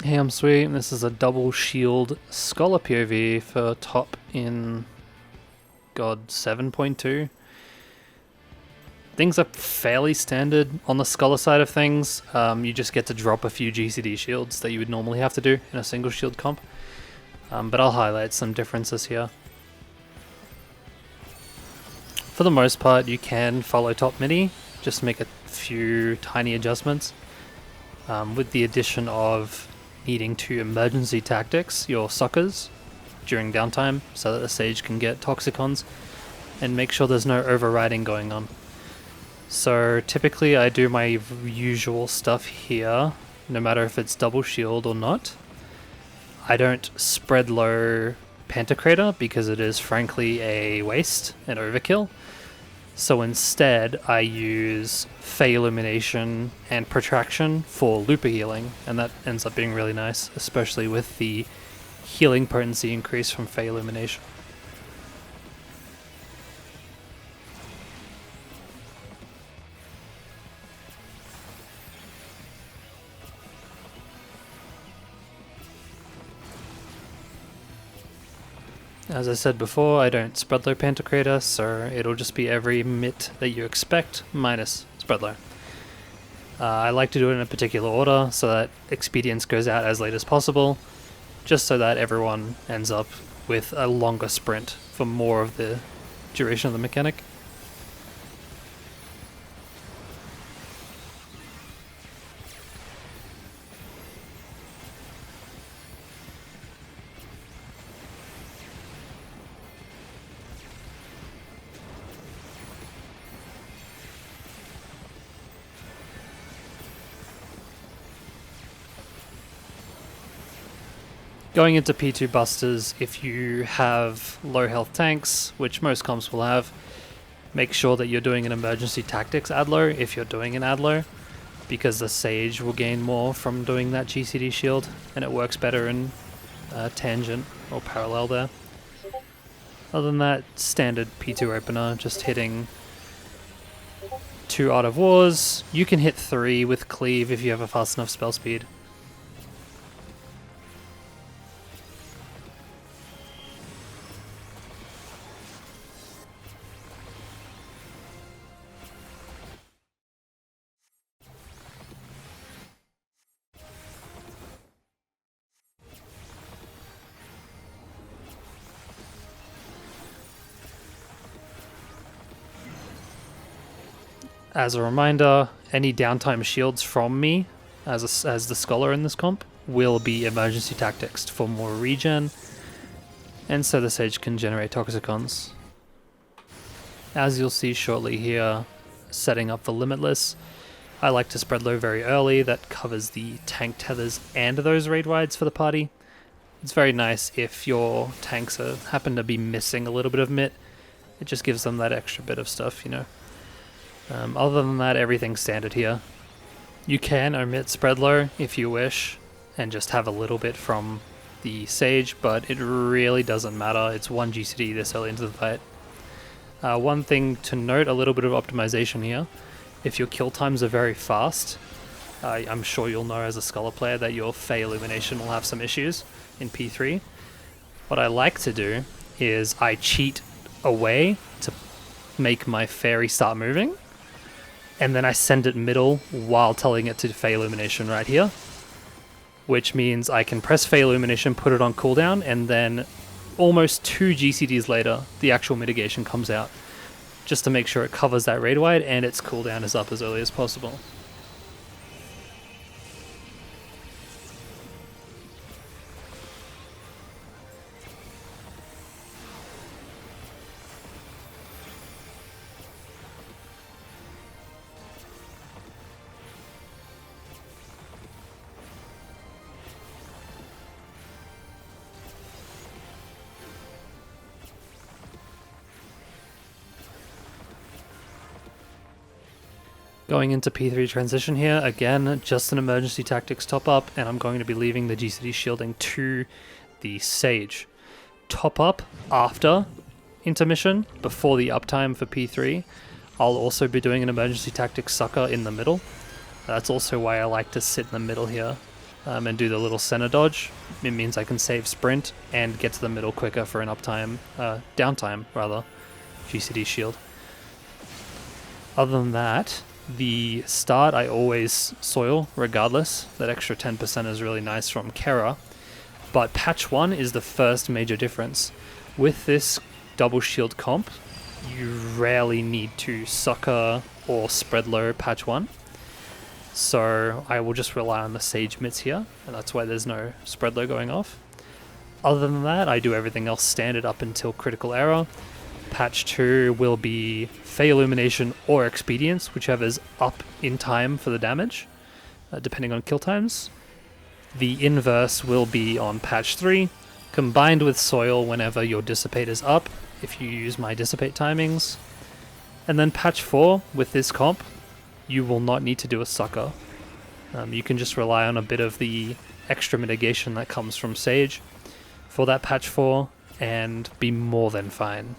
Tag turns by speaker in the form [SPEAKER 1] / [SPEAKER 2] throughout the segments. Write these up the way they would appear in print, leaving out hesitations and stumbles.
[SPEAKER 1] Hey, I'm Sweet, and this is a double shield Scholar POV for top in God 7.2. Things are fairly standard on the Scholar side of things. You just get to drop a few GCD shields that you would normally have to do in a single shield comp. But I'll highlight some differences here. For the most part, you can follow top midi, just make a few tiny adjustments. With the addition of needing to emergency tactics your suckers during downtime so that the Sage can get Toxicons and make sure there's no overriding going on. So typically I do my usual stuff here, no matter if it's double shield or not. I don't spread low Pantocrator because it is frankly a waste and overkill. So instead, I use Fey Illumination and Protraction for Looper healing, and that ends up being really nice, especially with the healing potency increase from Fey Illumination. As I said before, I don't spread low Pantocrator, so it'll just be every mit that you expect minus spread low. I like to do it in a particular order so that expedience goes out as late as possible, just so that everyone ends up with a longer sprint for more of the duration of the mechanic. Going into P2 busters, if you have low health tanks, which most comps will have, make sure that you're doing an emergency tactics adlo if you're doing an adlo, because the Sage will gain more from doing that GCD shield, and it works better in tangent or parallel there. Other than that, standard P2 opener, just hitting 2 Art of Wars. You can hit 3 with Cleave if you have a fast enough spell speed. As a reminder, any downtime shields from me, as the Scholar in this comp, will be emergency tactics for more regen, and so the Sage can generate Toxicons. As you'll see shortly here, setting up the Limitless, I like to spread low very early. That covers the tank tethers and those raid wides for the party. It's very nice if your tanks happen to be missing a little bit of mit. It just gives them that extra bit of stuff, you know. Other than that, everything's standard here. You can omit spread low if you wish, and just have a little bit from the Sage, but it really doesn't matter. It's 1 GCD this early into the fight. One thing to note, a little bit of optimization here. If your kill times are very fast, I'm sure you'll know as a Scholar player that your Fey Illumination will have some issues in P3. What I like to do is I cheat away to make my Fairy start moving, and then I send it middle while telling it to Fey Illumination right here, which means I can press Fey Illumination, put it on cooldown, and then almost 2 GCDs later, the actual mitigation comes out, just to make sure it covers that raid wide and its cooldown is up as early as possible. Going into P3 transition here, again, just an emergency tactics top up, and I'm going to be leaving the GCD shielding to the Sage. Top up after intermission, before the uptime for P3. I'll also be doing an emergency tactics sucker in the middle. That's also why I like to sit in the middle here. and do the little center dodge. It means I can save sprint and get to the middle quicker for an uptime, downtime rather, GCD shield. Other than that, the start I always soil regardless. That extra 10% is really nice from Kera. But patch 1 is the first major difference. With this double shield comp, you rarely need to sucker or spread low patch 1. So I will just rely on the Sage mitts here, and that's why there's no spread low going off. Other than that, I do everything else standard up until critical error. Patch 2 will be Fey Illumination or Expedience, whichever's up in time for the damage, depending on kill times. The inverse will be on patch 3, combined with Soil whenever your Dissipate is up, if you use my Dissipate timings. And then patch 4, with this comp, you will not need to do a sucker. You can just rely on a bit of the extra mitigation that comes from Sage for that patch 4 and be more than fine.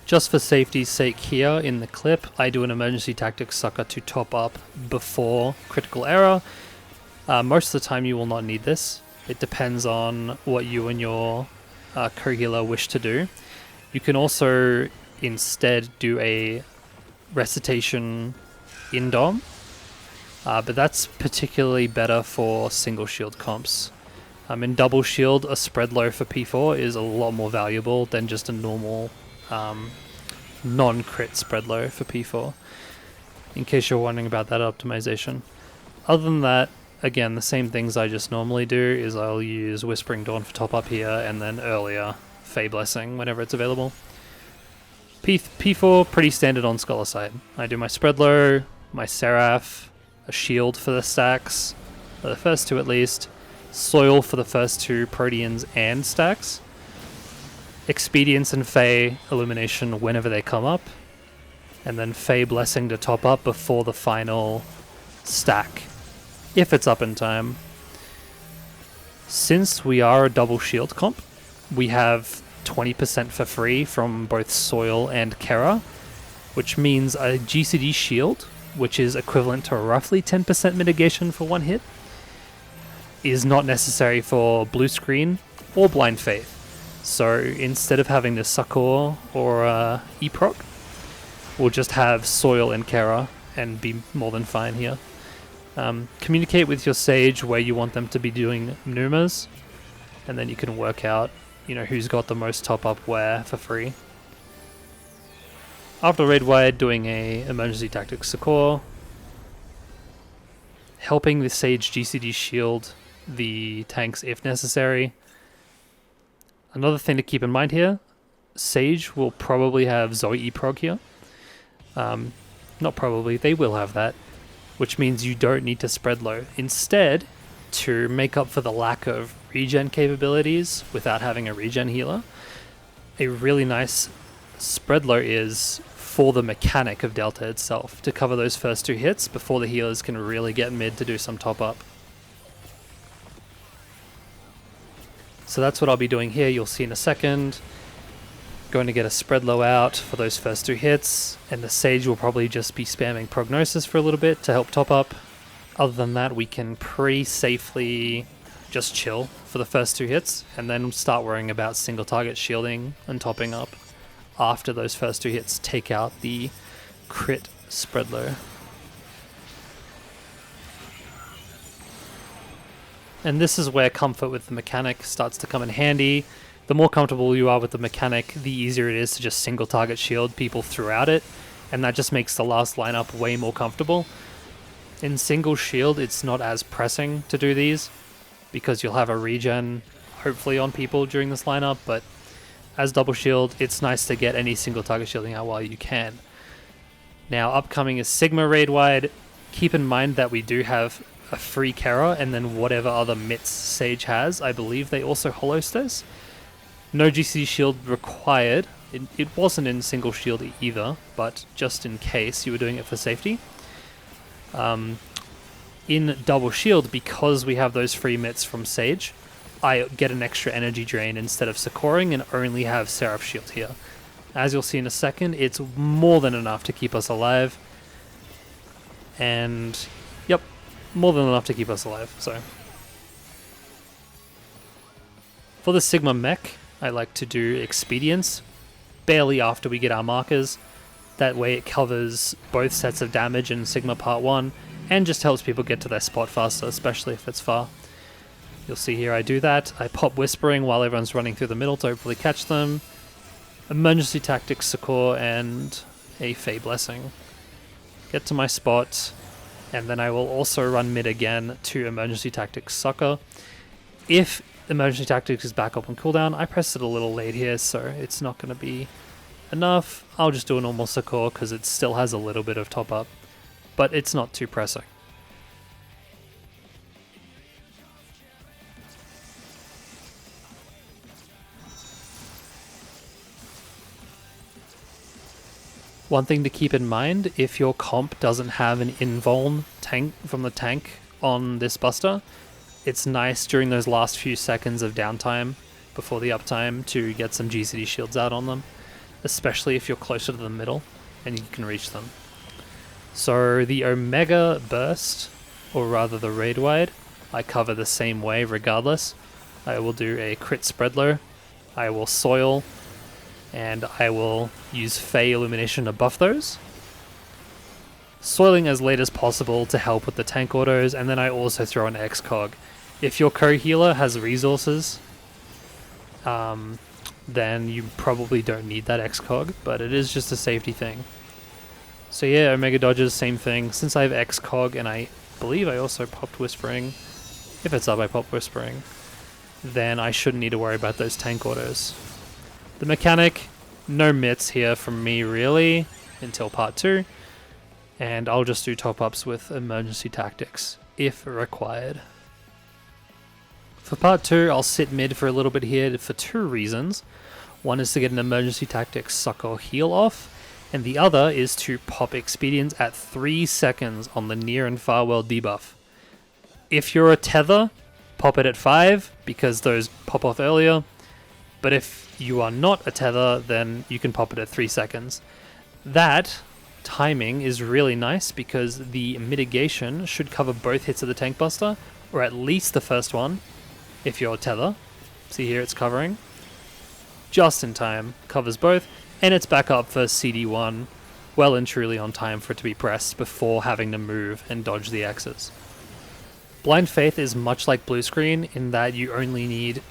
[SPEAKER 1] Just for safety's sake here in the clip, I do an emergency tactics sucker to top up before critical error. Most of the time you will not need this. It depends on what you and your co-healer wish to do. You can also instead do a recitation in Dom, but that's particularly better for single shield comps. In double shield, a spread low for P4 is a lot more valuable than just a normal non-crit spread low for P4, in case you're wondering about that optimization. Other than that, again, the same things I just normally do is I'll use Whispering Dawn for top up here, and then earlier Fey Blessing whenever it's available. P4, pretty standard on Scholar side. I do my spread low, my Seraph, a shield for the stacks, for the first two at least, Soil for the first two Proteans and stacks, Expedience and Fey Illumination whenever they come up, and then Fey Blessing to top up before the final stack, if it's up in time. Since we are a double shield comp, we have 20% for free from both Soil and Kera, which means a GCD shield, which is equivalent to roughly 10% mitigation for one hit, is not necessary for Blue Screen or Blind Faith. So instead of having to Succor or Eproc, we'll just have Soil and Kera and be more than fine here. Communicate with your Sage where you want them to be doing Numas, and then you can work out, who's got the most top up where for free. After raid wide, doing a emergency tactics Succor, helping the Sage GCD shield the tanks if necessary. Another thing to keep in mind here, Sage will probably have Zoe Eprog here. Not probably, they will have that, which means you don't need to spread low. Instead, to make up for the lack of regen capabilities without having a regen healer, a really nice spread low is for the mechanic of Delta itself, to cover those first two hits before the healers can really get mid to do some top up. So that's what I'll be doing here, you'll see in a second. Going to get a spread low out for those first two hits, and the Sage will probably just be spamming Prognosis for a little bit to help top up. Other than that, we can pretty safely just chill for the first two hits, and then start worrying about single target shielding and topping up after those first two hits take out the crit spread low. And this is where comfort with the mechanic starts to come in handy. The more comfortable you are with the mechanic, the easier it is to just single target shield people throughout it, and that just makes the last lineup way more comfortable. In single shield, it's not as pressing to do these. because you'll have a regen hopefully on people during this lineup, but as double shield, it's nice to get any single target shielding out while you can. Now, upcoming is Sigma raid wide. Keep in mind that we do have a free Kara, and then whatever other mitts Sage has, I believe they also holostas. No GCD shield required. It wasn't in single shield either, but just in case you were doing it for safety. In double shield, because we have those free mitts from Sage, I get an extra energy drain instead of Succoring and only have Seraph shield here. As you'll see in a second, it's more than enough to keep us alive. And yep, more than enough to keep us alive. So for the Sigma mech, I like to do Expedience barely after we get our markers. That way it covers both sets of damage in Sigma Part 1 and just helps people get to their spot faster, especially if it's far. You'll see here I do that. I pop Whispering while everyone's running through the middle to hopefully catch them. Emergency Tactics, Succor, and a Fey Blessing. Get to my spot, and then I will also run mid again to Emergency Tactics Succor. If Emergency Tactics is back up on cooldown, I pressed it a little late here, so it's not going to be enough. I'll just do a normal Succor because it still has a little bit of top up, but it's not too pressing. One thing to keep in mind, if your comp doesn't have an invuln tank from the tank on this buster, it's nice during those last few seconds of downtime before the uptime to get some GCD shields out on them, especially if you're closer to the middle and you can reach them. So the Omega Burst, or rather the Raid Wide, I cover the same way regardless. I will do a crit spread low, I will soil, and I will use Fey Illumination to buff those. Soiling as late as possible to help with the tank autos, and then I also throw an Excog. If your co-healer has resources, then you probably don't need that Excog, but it is just a safety thing. So yeah, Omega Dodges, same thing. Since I have Excog, and I believe I also popped Whispering, if it's up I pop Whispering, then I shouldn't need to worry about those tank autos. The mechanic, no mitts here from me really until part 2, and I'll just do top ups with Emergency Tactics if required. For part 2, I'll sit mid for a little bit here for 2 reasons. One is to get an Emergency Tactics Succor heal off, and the other is to pop Expedience at 3 seconds on the near and far world debuff. If you're a tether, pop it at 5 because those pop off earlier. But if you are not a tether, then you can pop it at 3 seconds. That timing is really nice because the mitigation should cover both hits of the tank buster, or at least the first one, if you're a tether. See here it's covering. Just in time, covers both, and it's back up for CD1, well and truly on time for it to be pressed before having to move and dodge the X's. Blind Faith is much like Blue Screen in that you only need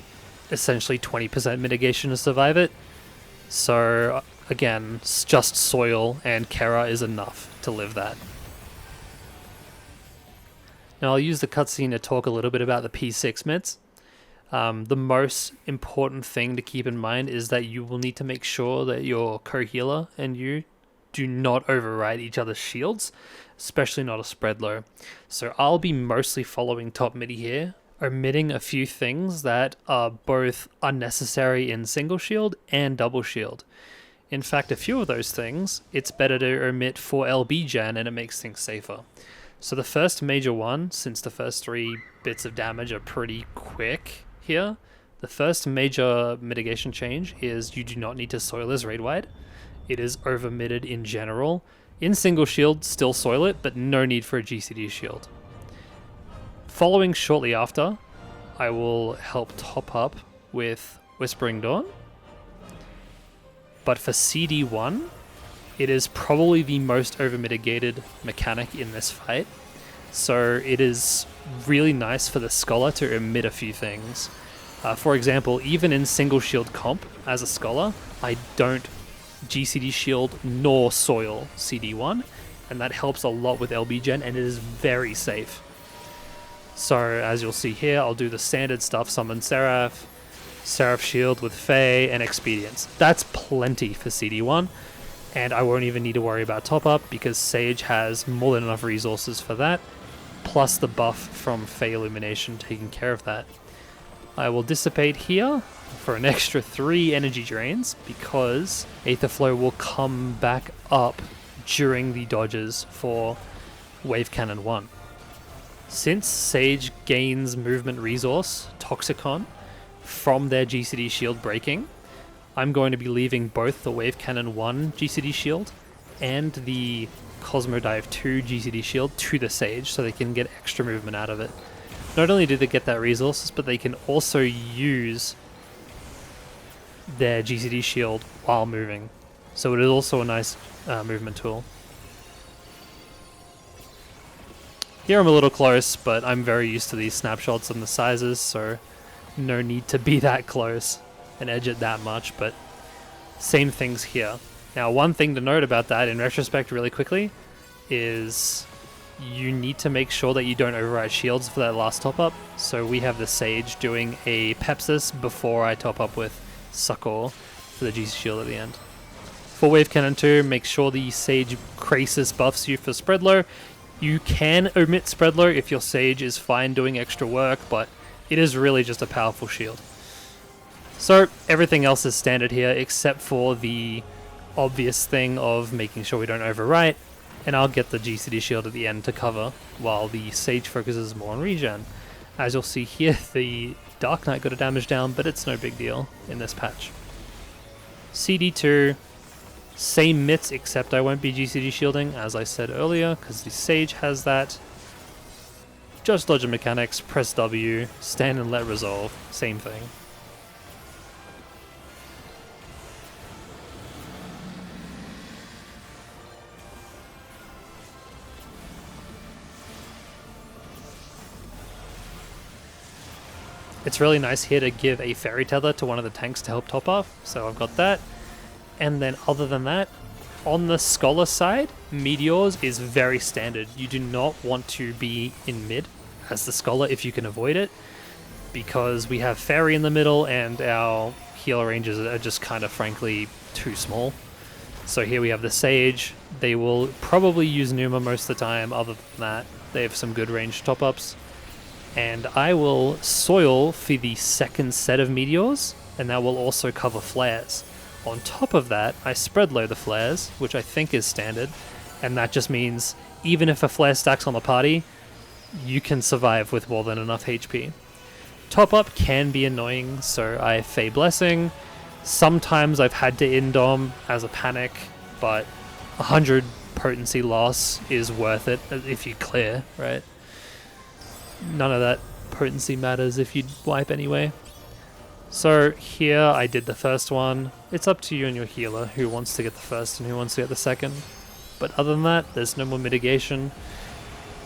[SPEAKER 1] essentially 20% mitigation to survive it. So again, just soil and Kara is enough to live that. Now I'll use the cutscene to talk a little bit about the P6 mitts. The most important thing to keep in mind is that you will need to make sure that your co-healer and you do not override each other's shields, especially not a spread low. So I'll be mostly following top midi here, omitting a few things that are both unnecessary in single shield and double shield. In fact, a few of those things, it's better to omit for LB gen and it makes things safer. So the first major one, since the first 3 bits of damage are pretty quick here, the first major mitigation change is you do not need to soil as raid wide. It is over-mitted in general. In single shield, still soil it, but no need for a GCD shield. Following shortly after, I will help top up with Whispering Dawn. But for CD1, it is probably the most over-mitigated mechanic in this fight. So it is really nice for the Scholar to omit a few things. For example, even in single shield comp, as a Scholar, I don't GCD shield nor soil CD1, and that helps a lot with LB gen, and it is very safe. So as you'll see here, I'll do the standard stuff, summon Seraph, Seraph Shield with Fae, and Expedience. That's plenty for CD1, and I won't even need to worry about top up because Sage has more than enough resources for that, plus the buff from Fae Illumination taking care of that. I will dissipate here for an extra 3 energy drains because Aetherflow will come back up during the dodges for Wave Cannon 1. Since Sage gains movement resource, Toxicon, from their GCD shield breaking, I'm going to be leaving both the Wave Cannon 1 GCD shield and the Cosmodive 2 GCD shield to the Sage so they can get extra movement out of it. Not only do they get that resources, but they can also use their GCD shield while moving. So it is also a nice movement tool. Here I'm a little close, but I'm very used to these snapshots and the sizes, so no need to be that close and edge it that much, but same things here. Now, one thing to note about that in retrospect really quickly is you need to make sure that you don't override shields for that last top up. So we have the Sage doing a Pepsis before I top up with Succor for the GC shield at the end. For Wave Cannon 2, make sure the Sage Krasis buffs you for spread low. You can omit spread low if your Sage is fine doing extra work, but it is really just a powerful shield. So everything else is standard here except for the obvious thing of making sure we don't overwrite, and I'll get the GCD shield at the end to cover while the Sage focuses more on regen. As you'll see here, the Dark Knight got a damage down, but it's no big deal in this patch. CD2, same mitts except I won't be GCD shielding as I said earlier because the Sage has that. Just dodge mechanics, press W, stand and let resolve, same thing. It's really nice here to give a Fairy Tether to one of the tanks to help top off, so I've got that. And then other than that, on the Scholar side, Meteors is very standard. You do not want to be in mid as the Scholar if you can avoid it, because we have Fairy in the middle and our healer ranges are just kind of frankly too small. So here we have the Sage. They will probably use Numa most of the time. Other than that, they have some good range top-ups. And I will Soil for the second set of Meteors, and that will also cover Flares. On top of that, I spread load the Flares, which I think is standard, and that just means even if a Flare stacks on the party, you can survive with more than enough HP. Top up can be annoying, so I have Fey Blessing. Sometimes I've had to Indom as a panic, but 100 potency loss is worth it if you clear, right? None of that potency matters if you wipe anyway. So here I did the first one. It's up to you and your healer who wants to get the first and who wants to get the second. But other than that, there's no more mitigation.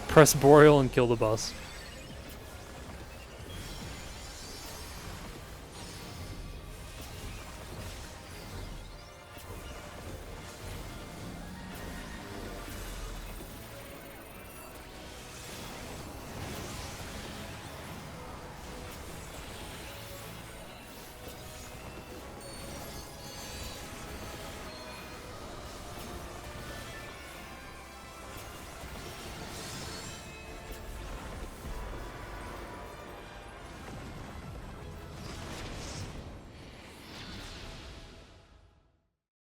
[SPEAKER 1] Press Boreal and kill the boss.